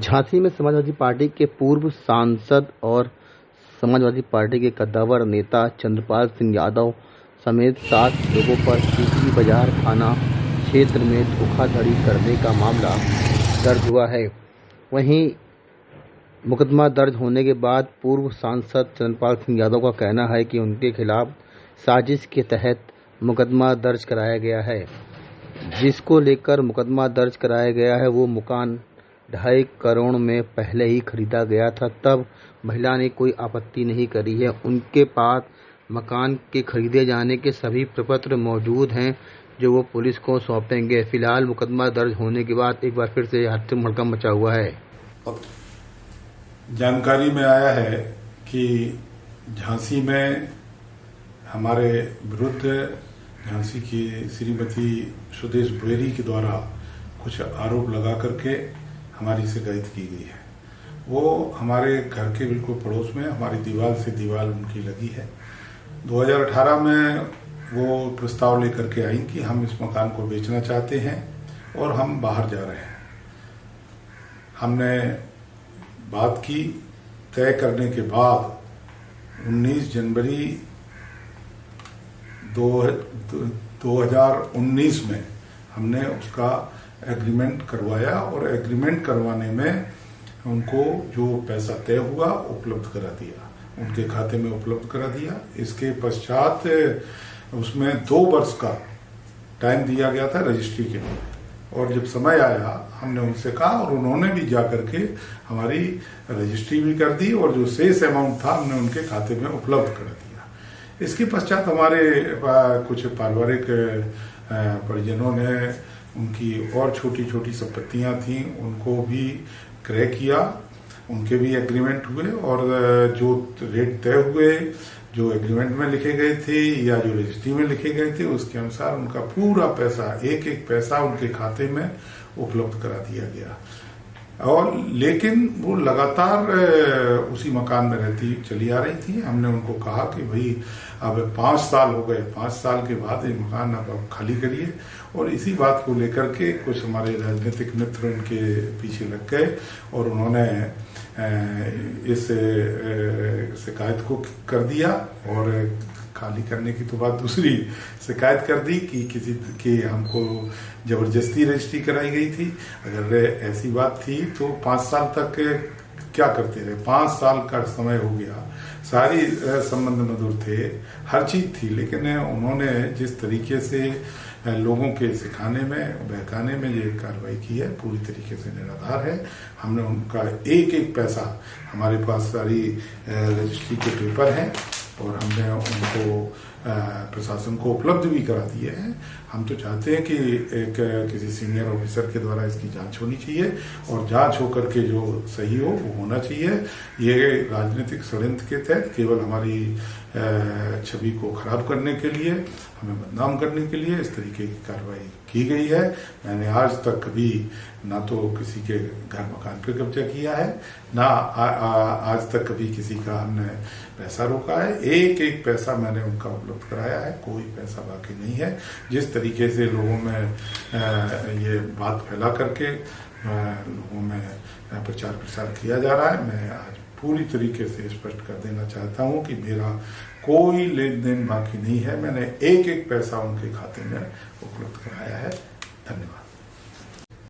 झांसी में समाजवादी पार्टी के पूर्व सांसद और समाजवादी पार्टी के कद्दावर नेता चंद्रपाल सिंह यादव समेत 7 लोगों पर सीकरी बाजार थाना क्षेत्र में धोखाधड़ी करने का मामला दर्ज हुआ है। वहीं मुकदमा दर्ज होने के बाद पूर्व सांसद चंद्रपाल सिंह यादव का कहना है कि उनके खिलाफ साजिश के तहत मुकदमा दर्ज कराया गया है। जिसको लेकर मुकदमा दर्ज कराया गया है वो मकान 2.5 करोड़ में पहले ही खरीदा गया था, तब महिला ने कोई आपत्ति नहीं करी है। उनके पास मकान के खरीदे जाने के सभी प्रपत्र मौजूद हैं जो वो पुलिस को सौंपेंगे। फिलहाल मुकदमा दर्ज होने के बाद एक बार फिर से हड़कंप हड़कंप मचा हुआ है। जानकारी में आया है कि झांसी में हमारे विरुद्ध झांसी की श्रीमती सुदेश बेरी के द्वारा कुछ आरोप लगा करके हमारी शिकायत की गई है। वो हमारे घर के बिल्कुल पड़ोस में हमारी दीवार से दीवार उनकी लगी है। 2018 में वो प्रस्ताव लेकर के आई कि हम इस मकान को बेचना चाहते हैं और हम बाहर जा रहे हैं। हमने बात की, तय करने के बाद 19 जनवरी 2019 में हमने उसका एग्रीमेंट करवाया और एग्रीमेंट करवाने में उनको जो पैसा तय हुआ उपलब्ध करा दिया, उनके खाते में उपलब्ध करा दिया। इसके पश्चात उसमें 2 वर्ष का टाइम दिया गया था रजिस्ट्री के लिए, और जब समय आया हमने उनसे कहा और उन्होंने भी जा करके हमारी रजिस्ट्री भी कर दी और जो शेष अमाउंट था हमने उनके खाते में उपलब्ध करा दिया। इसके पश्चात हमारे कुछ पारिवारिक परिजनों ने उनकी और छोटी छोटी संपत्तियां थीं उनको भी क्रय किया, उनके भी एग्रीमेंट हुए और जो रेट तय हुए, जो एग्रीमेंट में लिखे गए थे या जो रजिस्ट्री में लिखे गए थे, उसके अनुसार उनका पूरा पैसा, एक एक पैसा उनके खाते में उपलब्ध करा दिया गया। और लेकिन वो लगातार उसी मकान में रहती चली आ रही थी। हमने उनको कहा कि भाई अब 5 साल हो गए, 5 साल के बाद ये मकान अब खाली करिए। और इसी बात को लेकर के कुछ हमारे राजनीतिक मित्र उनके पीछे लग गए और उन्होंने इस शिकायत को कर दिया और खाली करने की तो बात दूसरी, शिकायत कर दी कि किसी की हमको जबरदस्ती रजिस्ट्री कराई गई थी। अगर ऐसी बात थी तो 5 साल तक क्या करते रहे, 5 साल का समय हो गया, सारी संबंध मधुर थे, हर चीज थी, लेकिन उन्होंने जिस तरीके से लोगों के सिखाने में, बहकाने में ये कार्रवाई की है पूरी तरीके से निराधार है। हमने उनका एक एक पैसा, हमारे पास सारी रजिस्ट्री के पेपर हैं और हमने उनको प्रशासन को उपलब्ध भी करा दिए हैं। हम तो चाहते हैं कि किसी सीनियर ऑफिसर के द्वारा इसकी जांच होनी चाहिए और जांच होकर के जो सही हो वो होना चाहिए। ये राजनीतिक षड्यंत्र के तहत केवल हमारी छवि को खराब करने के लिए, हमें बदनाम करने के लिए इस तरीके की कार्रवाई की गई है। मैंने आज तक कभी ना तो किसी के घर मकान पर कब्जा किया है, ना आज तक कभी किसी का हमने पैसा रोका है। एक एक पैसा मैंने उनका उपलब्ध कराया है, कोई पैसा बाकी नहीं है। जिस तरीके से लोगों में ये बात फैला करके लोगों में प्रचार प्रसार किया जा रहा है, मैं आज पूरी तरीके से स्पष्ट कर देना चाहता हूं कि मेरा कोई लेन देन बाकी नहीं है। मैंने एक एक पैसा उनके खाते में उपलब्ध कराया है। धन्यवाद।